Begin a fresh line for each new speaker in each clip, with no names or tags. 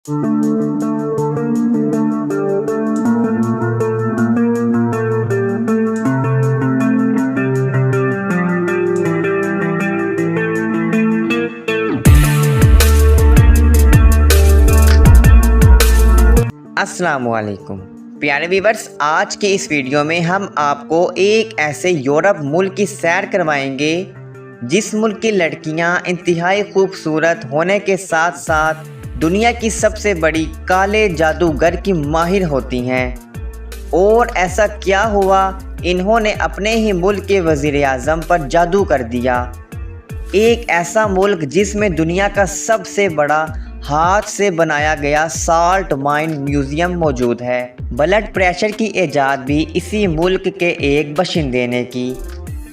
अस्सलामुअलैकुम प्यारे व्यूअर्स, आज के इस वीडियो में हम आपको एक ऐसे यूरोप मुल्क की सैर करवाएंगे जिस मुल्क की लड़कियां इंतहाई खूबसूरत होने के साथ साथ दुनिया की सबसे बड़ी काले जादूगर की माहिर होती हैं। और ऐसा क्या हुआ, इन्होंने अपने ही मुल्क के वज़ीर आज़म पर जादू कर दिया। एक ऐसा मुल्क जिसमें दुनिया का सबसे बड़ा हाथ से बनाया गया साल्ट माइन म्यूज़ियम मौजूद है। ब्लड प्रेशर की ईजाद भी इसी मुल्क के एक बाशिंदे ने की।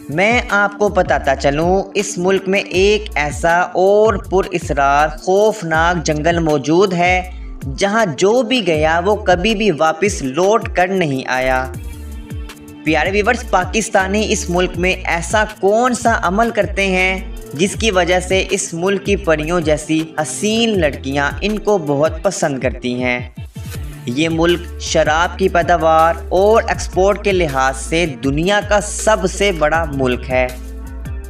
मैं आपको बताता चलूँ, इस मुल्क में एक ऐसा और पुरअसरार खौफनाक जंगल मौजूद है जहाँ जो भी गया वो कभी भी वापस लौट कर नहीं आया। प्यारे व्यूअर्स, पाकिस्तानी इस मुल्क में ऐसा कौन सा अमल करते हैं जिसकी वजह से इस मुल्क की परियों जैसी हसीन लड़कियां इनको बहुत पसंद करती हैं। ये मुल्क शराब की पैदावार और एक्सपोर्ट के लिहाज से दुनिया का सबसे बड़ा मुल्क है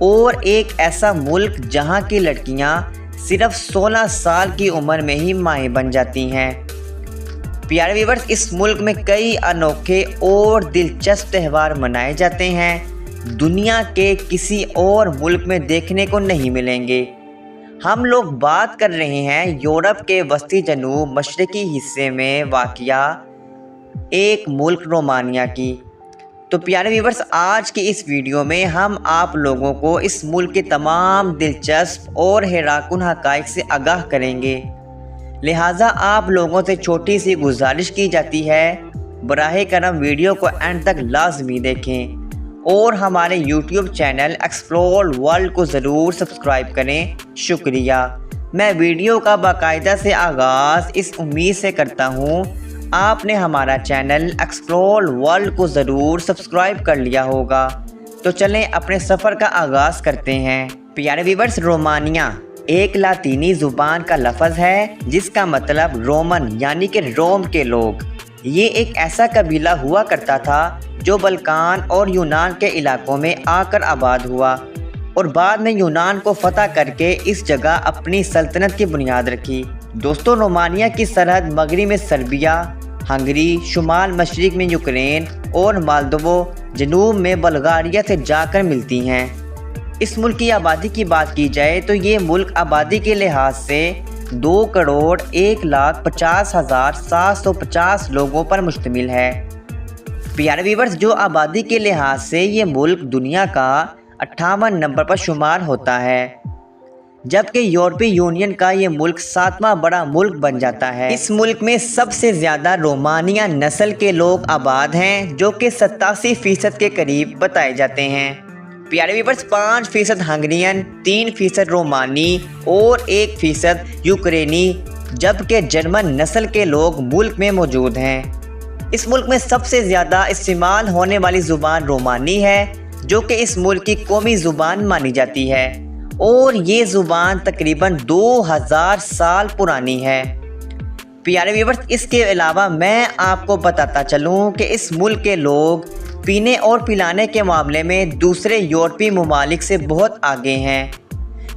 और एक ऐसा मुल्क जहां की लड़कियां सिर्फ 16 साल की उम्र में ही माएँ बन जाती हैं। प्यारे व्यूअर्स, इस मुल्क में कई अनोखे और दिलचस्प त्यौहार मनाए जाते हैं, दुनिया के किसी और मुल्क में देखने को नहीं मिलेंगे। हम लोग बात कर रहे हैं यूरोप के वस्ती जनूब मशरकी हिस्से में वाक़िया एक मुल्क रोमानिया की। तो प्यारे व्यूअर्स, आज की इस वीडियो में हम आप लोगों को इस मुल्क के तमाम दिलचस्प और हैरानकुन हक़ाइक़ से आगाह करेंगे। लिहाजा आप लोगों से छोटी सी गुजारिश की जाती है, बराह करम वीडियो को एंड तक लाजमी देखें और हमारे YouTube चैनल एक्सप्लोर वर्ल्ड को ज़रूर सब्सक्राइब करें। शुक्रिया। मैं वीडियो का बाकायदा से आगाज़ इस उम्मीद से करता हूँ आपने हमारा चैनल एक्सप्लोर वर्ल्ड को ज़रूर सब्सक्राइब कर लिया होगा। तो चलें अपने सफ़र का आगाज़ करते हैं। प्यारे व्यूअर्स, रोमानिया एक लातीनी ज़ुबान का लफ्ज़ है जिसका मतलब रोमन यानी कि रोम के लोग। ये एक ऐसा कबीला हुआ करता था जो बल्कान और यूनान के इलाकों में आकर आबाद हुआ और बाद में यूनान को फतह करके इस जगह अपनी सल्तनत की बुनियाद रखी। दोस्तों, रोमानिया की सरहद मगरब में सर्बिया, हंगरी, शुमाल मशरिक में यूक्रेन और मोल्दोवा, जनूब में बल्गारिया से जाकर मिलती हैं। इस मुल्क की आबादी की बात की जाए तो ये मुल्क आबादी के लिहाज से 2,01,50,750 लोगों पर मुश्तमिल है। प्यारे व्यूअर्स, जो आबादी के लिहाज से ये मुल्क दुनिया का 58 नंबर पर शुमार होता है, जबकि यूरोपीय यूनियन का ये मुल्क 7वां बड़ा मुल्क बन जाता है। इस मुल्क में सबसे ज़्यादा रोमानिया नस्ल के लोग आबाद हैं जो कि 87% के करीब बताए जाते हैं। प्यारे व्यूअर्स, 5% हंगरियन, 3% रोमानी और 1% यूक्रेनी जबकि जर्मन नस्ल के लोग मुल्क में मौजूद हैं। इस मुल्क में सबसे ज़्यादा इस्तेमाल होने वाली ज़ुबान रोमानी है जो कि इस मुल्क की कौमी ज़ुबान मानी जाती है और ये ज़ुबान तकरीबन 2000 साल पुरानी है। प्यारे व्यूअर्स, इसके अलावा मैं आपको बताता चलूँ कि इस मुल्क के लोग पीने और पिलाने के मामले में दूसरे यूरोपीय ममालिक से बहुत आगे हैं।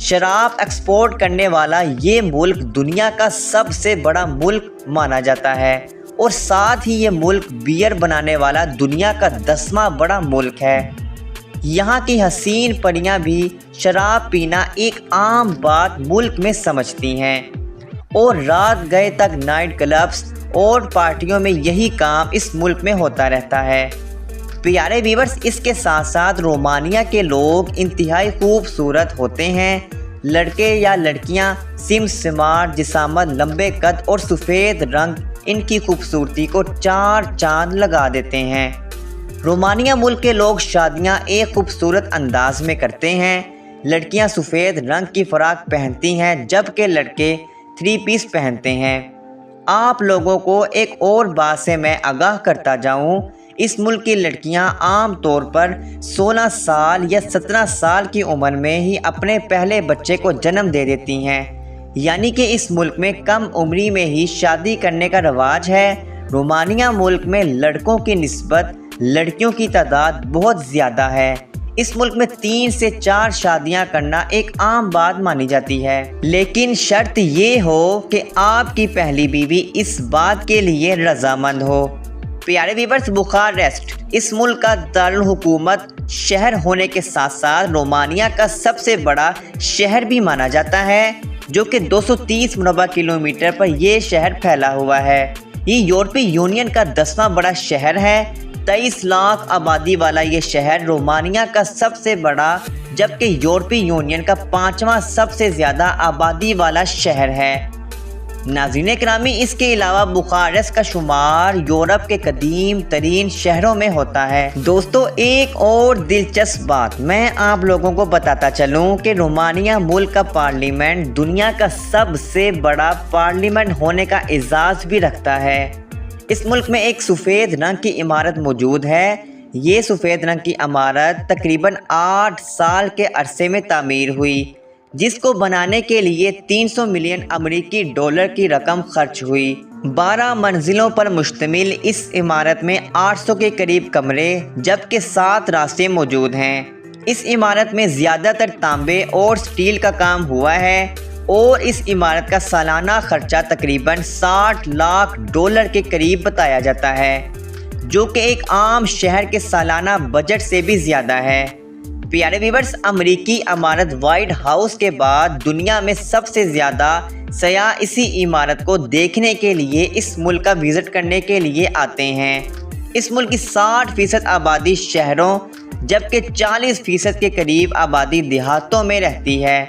शराब एक्सपोर्ट करने वाला ये मुल्क दुनिया का सबसे बड़ा मुल्क माना जाता है और साथ ही ये मुल्क बियर बनाने वाला दुनिया का 10वां बड़ा मुल्क है। यहाँ की हसीन परियाँ भी शराब पीना एक आम बात मुल्क में समझती हैं और रात गए तक नाइट क्लब्स और पार्टियों में यही काम इस मुल्क में होता रहता है। प्यारे व्यूअर्स, इसके साथ साथ रोमानिया के लोग इंतहाई खूबसूरत होते हैं। लड़के या लड़कियां सिमसिमार जिसामत, लंबे कद और सफ़ेद रंग इनकी खूबसूरती को 4 चांद लगा देते हैं। रोमानिया मुल्क के लोग शादियां एक खूबसूरत अंदाज में करते हैं। लड़कियां सफ़ेद रंग की फ़राक पहनती हैं जबकि लड़के 3 पीस पहनते हैं। आप लोगों को एक और बात से मैं आगाह करता जाऊं, इस मुल्क की लड़कियां आम तौर पर 16 साल या 17 साल की उम्र में ही अपने पहले बच्चे को जन्म दे देती हैं। یعنی کہ اس ملک میں کم عمری میں ہی شادی کرنے کا رواج ہے۔ رومانیہ ملک میں لڑکوں کی نسبت لڑکیوں کی تعداد بہت زیادہ ہے۔ اس ملک میں 3 سے 4 شادیاں کرنا ایک عام بات مانی جاتی ہے، لیکن شرط یہ ہو کہ آپ کی پہلی بیوی اس بات کے لیے رضامند ہو۔ پیارے ویورز، بخارسٹ اس ملک کا دارالحکومت شہر ہونے کے ساتھ ساتھ رومانیہ کا سب سے بڑا شہر بھی مانا جاتا ہے، جو کہ 230 مربع کلومیٹر پر یہ شہر پھیلا ہوا ہے۔ یہ یورپی یونین کا 10واں بڑا شہر ہے۔ 23 لاکھ آبادی والا یہ شہر رومانیہ کا سب سے بڑا جبکہ یورپی یونین کا 5واں سب سے زیادہ آبادی والا شہر ہے۔ ناظرین کرامی، اس کے علاوہ بخارسٹ کا شمار یورپ کے قدیم ترین شہروں میں ہوتا ہے۔ دوستو، ایک اور دلچسپ بات میں آپ لوگوں کو بتاتا چلوں کہ رومانیہ ملک کا پارلیمنٹ دنیا کا سب سے بڑا پارلیمنٹ ہونے کا اعزاز بھی رکھتا ہے۔ اس ملک میں ایک سفید رنگ کی عمارت موجود ہے۔ یہ سفید رنگ کی عمارت تقریباً 8 سال کے عرصے میں تعمیر ہوئی، جس کو بنانے کے لیے 300 ملین امریکی ڈالر کی رقم خرچ ہوئی۔ 12 منزلوں پر مشتمل اس عمارت میں 800 کے قریب کمرے جبکہ 7 راستے موجود ہیں۔ اس عمارت میں زیادہ تر تانبے اور سٹیل کا کام ہوا ہے اور اس عمارت کا سالانہ خرچہ تقریباً 60 لاکھ ڈالر کے قریب بتایا جاتا ہے، جو کہ ایک عام شہر کے سالانہ بجٹ سے بھی زیادہ ہے۔ پیارے ویورز، امریکی عمارت وائٹ ہاؤس کے بعد دنیا میں سب سے زیادہ سیاح اسی عمارت کو دیکھنے کے لیے اس ملک کا وزٹ کرنے کے لیے آتے ہیں۔ اس ملک کی 60% آبادی شہروں جبکہ 40% کے قریب آبادی دیہاتوں میں رہتی ہے۔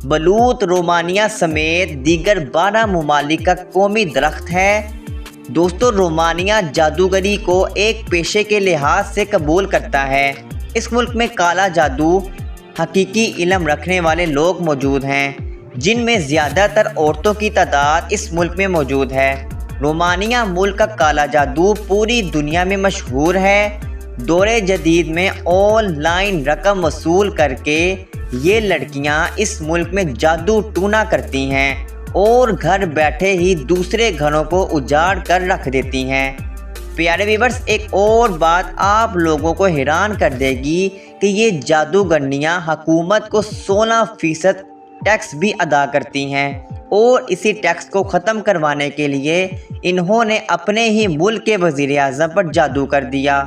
بلوط رومانیہ سمیت دیگر 12 ممالک کا قومی درخت ہے۔ دوستو، رومانیہ جادوگری کو ایک پیشے کے لحاظ سے قبول کرتا ہے۔ اس ملک میں کالا جادو حقیقی علم رکھنے والے لوگ موجود ہیں، جن میں زیادہ تر عورتوں کی تعداد اس ملک میں موجود ہے۔ رومانیہ ملک کا کالا جادو پوری دنیا میں مشہور ہے۔ دور جدید میں آن لائن رقم وصول کر کے یہ لڑکیاں اس ملک میں جادو ٹونا کرتی ہیں اور گھر بیٹھے ہی دوسرے گھروں کو اجاڑ کر رکھ دیتی ہیں۔ پیارے ویورز، ایک اور بات آپ لوگوں کو حیران کر دے گی کہ یہ جادوگرنیاں حکومت کو 16% ٹیکس بھی ادا کرتی ہیں اور اسی ٹیکس کو ختم کروانے کے لیے انہوں نے اپنے ہی ملک کے وزیر اعظم پر جادو کر دیا۔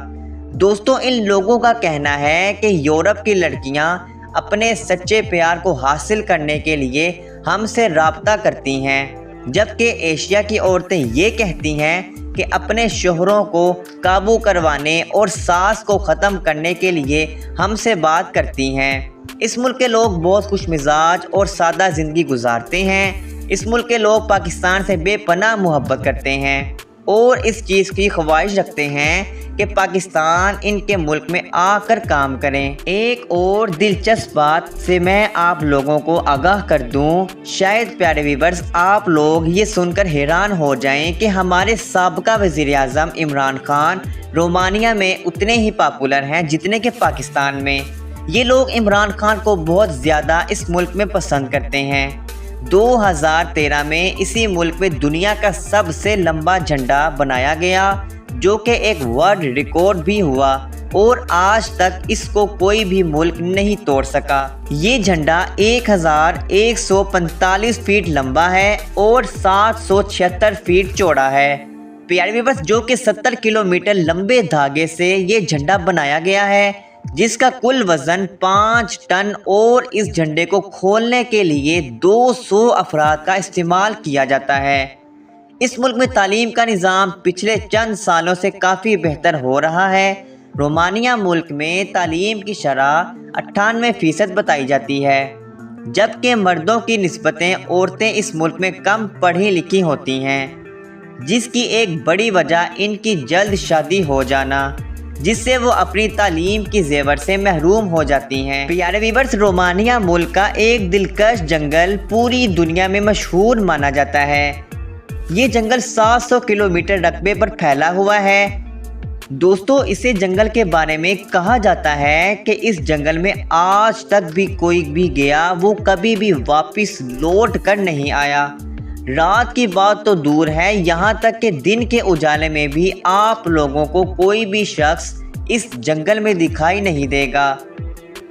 دوستوں، ان لوگوں کا کہنا ہے کہ یورپ کی لڑکیاں اپنے سچے پیار کو حاصل کرنے کے لیے ہم سے رابطہ کرتی ہیں، جبکہ ایشیا کی عورتیں یہ کہتی ہیں کہ اپنے شوہروں کو قابو کروانے اور ساس کو ختم کرنے کے لیے ہم سے بات کرتی ہیں۔ اس ملک کے لوگ بہت خوش مزاج اور سادہ زندگی گزارتے ہیں۔ اس ملک کے لوگ پاکستان سے بے پناہ محبت کرتے ہیں اور اس چیز کی خواہش رکھتے ہیں کہ پاکستان ان کے ملک میں آ کر کام کریں۔ ایک اور دلچسپ بات سے میں آپ لوگوں کو آگاہ کر دوں، شاید پیارے ویورز آپ لوگ یہ سن کر حیران ہو جائیں کہ ہمارے سابقہ وزیر اعظم عمران خان رومانیہ میں اتنے ہی پاپولر ہیں جتنے کہ پاکستان میں۔ یہ لوگ عمران خان کو بہت زیادہ اس ملک میں پسند کرتے ہیں۔ 2013 میں اسی ملک میں دنیا کا سب سے لمبا جھنڈا بنایا گیا، جو کہ ایک ورلڈ ریکارڈ بھی ہوا اور آج تک اس کو کوئی بھی ملک نہیں توڑ سکا۔ یہ جھنڈا 1145 فیٹ لمبا ہے اور 776 فیٹ چوڑا ہے۔ پیارے ویورز، جو کہ 70 کلومیٹر لمبے دھاگے سے یہ جھنڈا بنایا گیا ہے، جس کا کل وزن 5 ٹن اور اس جھنڈے کو کھولنے کے لیے 200 افراد کا استعمال کیا جاتا ہے۔ اس ملک میں تعلیم کا نظام پچھلے چند سالوں سے کافی بہتر ہو رہا ہے۔ رومانیہ ملک میں تعلیم کی شرح 98% بتائی جاتی ہے، جبکہ مردوں کی نسبتیں عورتیں اس ملک میں کم پڑھی لکھی ہوتی ہیں، جس کی ایک بڑی وجہ ان کی جلد شادی ہو جانا، جس سے وہ اپنی تعلیم کی زیور سے محروم ہو جاتی ہیں۔ پیارے ویورز، رومانیہ ملک کا ایک دلکش جنگل پوری دنیا میں مشہور مانا جاتا ہے۔ یہ جنگل 700 کلومیٹر رقبے پر پھیلا ہوا ہے۔ दोस्तों, इसे जंगल के बारे में कहा जाता है कि इस जंगल में आज तक भी कोई भी गया वो कभी भी वापस लौट कर नहीं आया। रात की बात तो दूर है, यहाँ तक कि दिन के उजाले में भी आप लोगों को कोई भी शख्स इस जंगल में दिखाई नहीं देगा।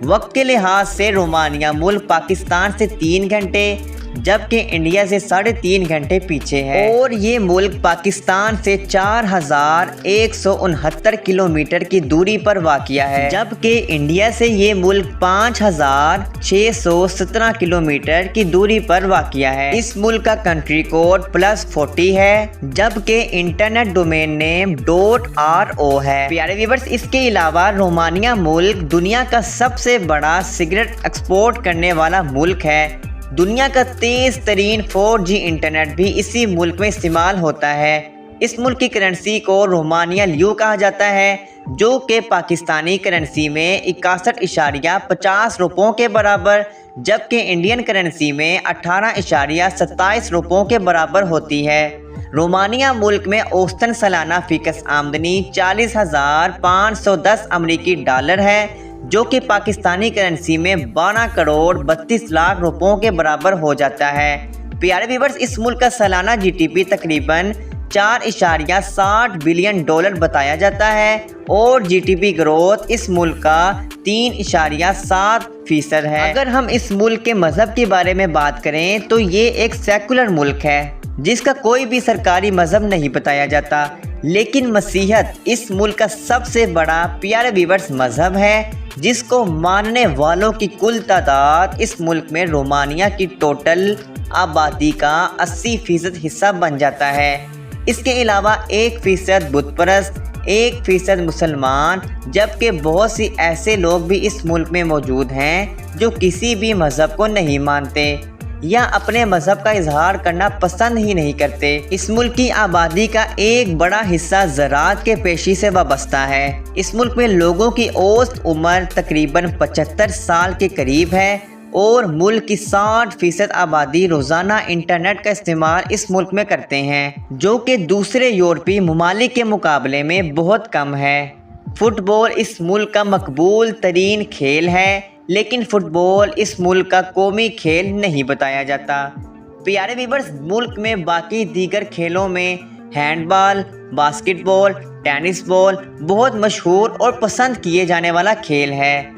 वक्त के लिहाज से रोमानिया मुल्क पाकिस्तान से 3 घंटे जबकि इंडिया से 3.5 घंटे पीछे है और ये मुल्क पाकिस्तान से 4169 किलोमीटर की दूरी पर वाक़िया है, जबकि इंडिया से ये मुल्क 5617 किलोमीटर की दूरी पर वाक़िया है। इस मुल्क का कंट्री कोड +40 है, जबकि इंटरनेट डोमेन नेम .ro है। प्यारे व्यूअर्स, इसके अलावा रोमानिया मुल्क दुनिया का सबसे बड़ा सिगरेट एक्सपोर्ट करने वाला मुल्क है। दुनिया का तेज़ तरीन 4G इंटरनेट भी इसी मुल्क में इस्तेमाल होता है। इस मुल्क की करेंसी को रोमानिया लियू कहा जाता है, जो कि पाकिस्तानी करेंसी में 61.50 रुपयों के बराबर जबकि इंडियन करेंसी में 18.27 रुपयों के बराबर होती है। रोमानिया मुल्क में औसतन सालाना फ़िक्स आमदनी 40,510 अमरीकी डॉलर है, जो कि पाकिस्तानी करेंसी में 12 करोड़ 32 लाख रुपयों के बराबर हो जाता है। प्यारे व्यूअर्स, इस मुल्क का सालाना GDP तकरीबन 4.60 बिलियन डॉलर बताया जाता है और GDP ग्रोथ इस मुल्क का 3.7% है। अगर हम इस मुल्क के मज़हब के बारे में बात करें तो ये एक सेकुलर मुल्क है जिसका कोई भी सरकारी मज़हब नहीं बताया जाता, लेकिन मसीहत इस मुल्क का सबसे बड़ा प्यारे व्यूअर्स मज़हब है, जिसको मानने वालों की कुल तादाद इस मुल्क में रोमानिया की टोटल आबादी का 80% हिस्सा बन जाता है। इसके अलावा 1% बुत परस्त, 1% मुसलमान, जबकि बहुत सी ऐसे लोग भी इस मुल्क में मौजूद हैं जो किसी भी मज़हब को नहीं मानते या अपने मज़हब का इजहार करना पसंद ही नहीं करते। इस मुल्क की आबादी का एक बड़ा हिस्सा ज़राअत के पेशे से वाबस्ता है। इस मुल्क में लोगों की औसत उम्र तकरीबन 75 साल के करीब है और मुल्क की 60% आबादी रोज़ाना इंटरनेट का इस्तेमाल इस मुल्क में करते हैं, जो कि दूसरे यूरोपीय ममालिक के मुकाबले में बहुत कम है। फुटबॉल इस मुल्क का मकबूल तरीन खेल है, लेकिन फुटबॉल इस मुल्क का कौमी खेल नहीं बताया जाता। प्यारे व्यूअर्स, मुल्क में बाकी दीगर खेलों में हैंडबॉल, बास्केटबॉल, टेनिस बॉल बहुत मशहूर और पसंद किए जाने वाला खेल है।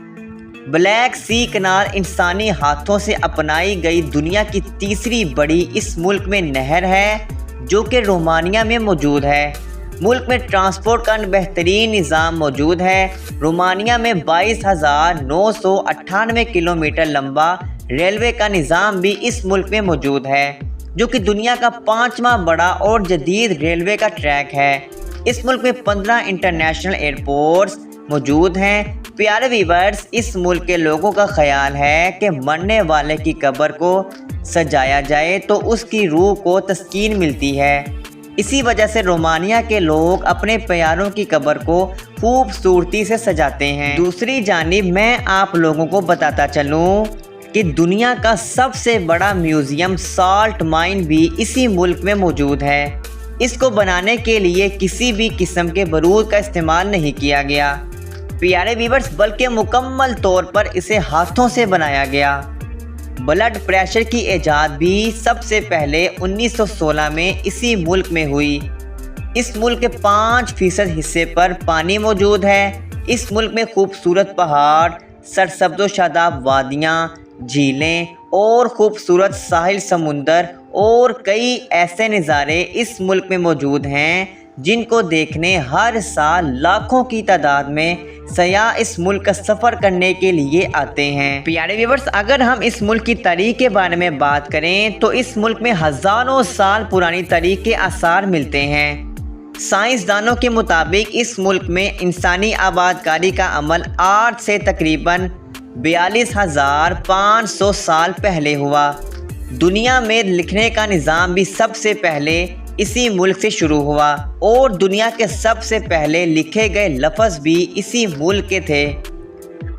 ब्लैक सी कनाल इंसानी हाथों से अपनाई गई दुनिया की तीसरी बड़ी इस मुल्क में नहर है, जो कि रोमानिया में मौजूद है। मुल्क में ट्रांसपोर्ट का बेहतरीन निज़ाम मौजूद है। रोमानिया में 22,998 किलोमीटर लंबा रेलवे का निज़ाम भी इस मुल्क में मौजूद है, जो कि दुनिया का 5वां बड़ा और जदीद रेलवे का ट्रैक है। इस मुल्क में 15 इंटरनेशनल एयरपोर्ट्स मौजूद हैं। प्यारे व्यूअर्स, इस मुल्क के लोगों का ख्याल है कि मरने वाले की कब्र को सजाया जाए तो उसकी रूह को तस्कीन मिलती है। इसी वजह से रोमानिया के लोग अपने प्यारों की कब्र को खूबसूरती से सजाते हैं। दूसरी जानिब मैं आप लोगों को बताता चलूँ कि दुनिया का सबसे बड़ा म्यूज़ियम साल्ट माइन भी इसी मुल्क में मौजूद है। इसको बनाने के लिए किसी भी किस्म के बारूद का इस्तेमाल नहीं किया गया प्यारे व्यूअर्स, बल्कि मुकम्मल तौर पर इसे हाथों से बनाया गया। ब्लड प्रेशर की ईजाद भी सबसे पहले 1916 में इसी मुल्क में हुई। इस मुल्क के 5% हिस्से पर पानी मौजूद है। इस मुल्क में खूबसूरत पहाड़, सरसब्ज़ शादाब वादियाँ, झीलें और खूबसूरत साहिल समुंदर और कई ऐसे नज़ारे इस मुल्क में मौजूद हैं जिनको देखने हर साल लाखों की तादाद में सयाह इस मुल्क का सफ़र करने के लिए आते हैं। प्यारे व्यूअर्स, अगर हम इस मुल्क की तारीख़ के बारे में बात करें तो इस मुल्क में हज़ारों साल पुरानी तारीख़ के आसार मिलते हैं। साइंसदानों के मुताबिक इस मुल्क में इंसानी आबादकारी का अमल आज से तकरीबन 42,500 साल पहले हुआ। दुनिया में लिखने का निज़ाम भी सबसे पहले इसी मुल्क से शुरू हुआ और दुनिया के सबसे पहले लिखे गए लफ्ज़ भी इसी मुल्क के थे।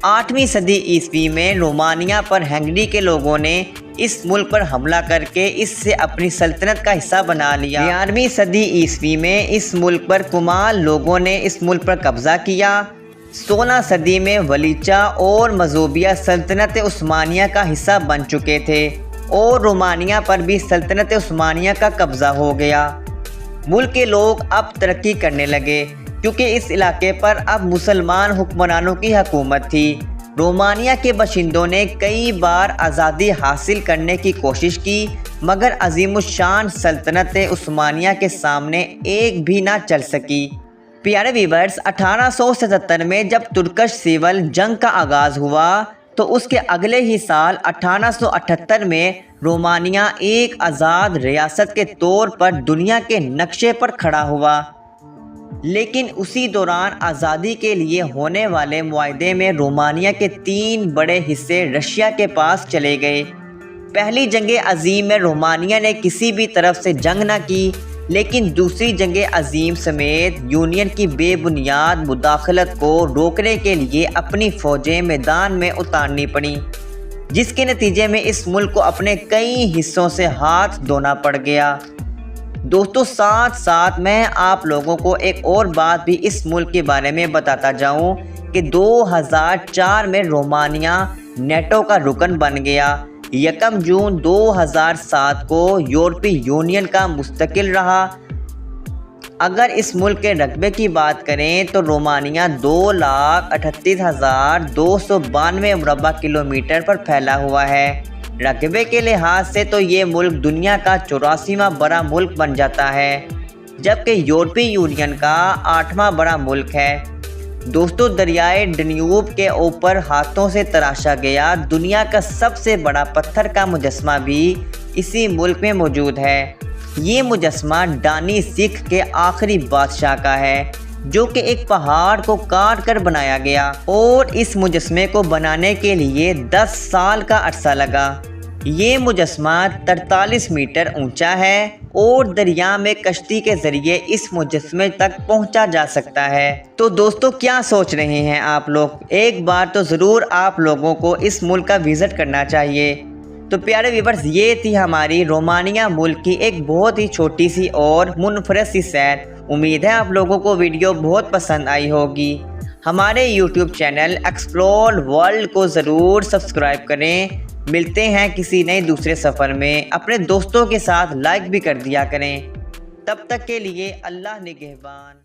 8ویں صدی عیسوی میں رومانیہ پر ہنگری کے لوگوں نے اس ملک پر حملہ کر کے اس سے اپنی سلطنت کا حصہ بنا لیا۔ 11ویں صدی عیسوی میں اس ملک پر کمال لوگوں نے اس ملک پر قبضہ کیا۔ 16 صدی میں ولیچا اور مزوبیہ سلطنت عثمانیہ کا حصہ بن چکے تھے اور رومانیہ پر بھی سلطنت عثمانیہ کا قبضہ ہو گیا۔ ملک کے لوگ اب ترقی کرنے لگے کیونکہ اس علاقے پر اب مسلمان حکمرانوں کی حکومت تھی۔ رومانیہ کے باشندوں نے کئی بار آزادی حاصل کرنے کی کوشش کی مگر عظیم الشان سلطنت عثمانیہ کے سامنے ایک بھی نہ چل سکی۔ پیارے ویورز، 1877 میں جب ترکش سول جنگ کا آغاز ہوا تو اس کے اگلے ہی سال 1878 میں رومانیہ ایک آزاد ریاست کے طور پر دنیا کے نقشے پر کھڑا ہوا، لیکن اسی دوران آزادی کے لیے ہونے والے معاہدے میں رومانیہ کے 3 بڑے حصے رشیا کے پاس چلے گئے۔ پہلی جنگ عظیم میں رومانیہ نے کسی بھی طرف سے جنگ نہ کی، لیکن دوسری جنگ عظیم سمیت یونین کی بے بنیاد مداخلت کو روکنے کے لیے اپنی فوجیں میدان میں اتارنی پڑیں، جس کے نتیجے میں اس ملک کو اپنے کئی حصوں سے ہاتھ دھونا پڑ گیا۔ دوستو، ساتھ ساتھ میں آپ لوگوں کو ایک اور بات بھی اس ملک کے بارے میں بتاتا جاؤں کہ 2004 میں رومانیہ نیٹو کا رکن بن گیا۔ 1 جون 2007 کو یورپی یونین کا مستقل رہا۔ اگر اس ملک کے رقبے کی بات کریں تو رومانیہ 2,38,292 مربع کلومیٹر پر پھیلا ہوا ہے۔ رقبے کے لحاظ سے تو یہ ملک دنیا کا 84واں بڑا ملک بن جاتا ہے، جبکہ یورپی یونین کا 8واں بڑا ملک ہے۔ دوستو، دریائے ڈنیوب کے اوپر ہاتھوں سے تراشا گیا دنیا کا سب سے بڑا پتھر کا مجسمہ بھی اسی ملک میں موجود ہے۔ یہ مجسمہ ڈانی سکھ کے آخری بادشاہ کا ہے، جو کہ ایک پہاڑ کو کاٹ کر بنایا گیا اور اس مجسمے کو بنانے کے لیے 10 سال کا عرصہ لگا۔ یہ مجسمہ 43 میٹر اونچا ہے اور دریا میں کشتی کے ذریعے اس مجسمے تک پہنچا جا سکتا ہے۔ تو دوستو، کیا سوچ رہے ہیں آپ لوگ؟ ایک بار تو ضرور آپ لوگوں کو اس ملک کا وزٹ کرنا چاہیے۔ تو پیارے ویورز، یہ تھی ہماری رومانیہ ملک کی ایک بہت ہی چھوٹی سی اور منفرد سی سیر۔ امید ہے آپ لوگوں کو ویڈیو بہت پسند آئی ہوگی۔ ہمارے یوٹیوب چینل ایکسپلور ورلڈ کو ضرور سبسکرائب کریں۔ ملتے ہیں کسی نئے دوسرے سفر میں۔ اپنے دوستوں کے ساتھ لائک بھی کر دیا کریں۔ تب تک کے لیے اللہ نگہبان۔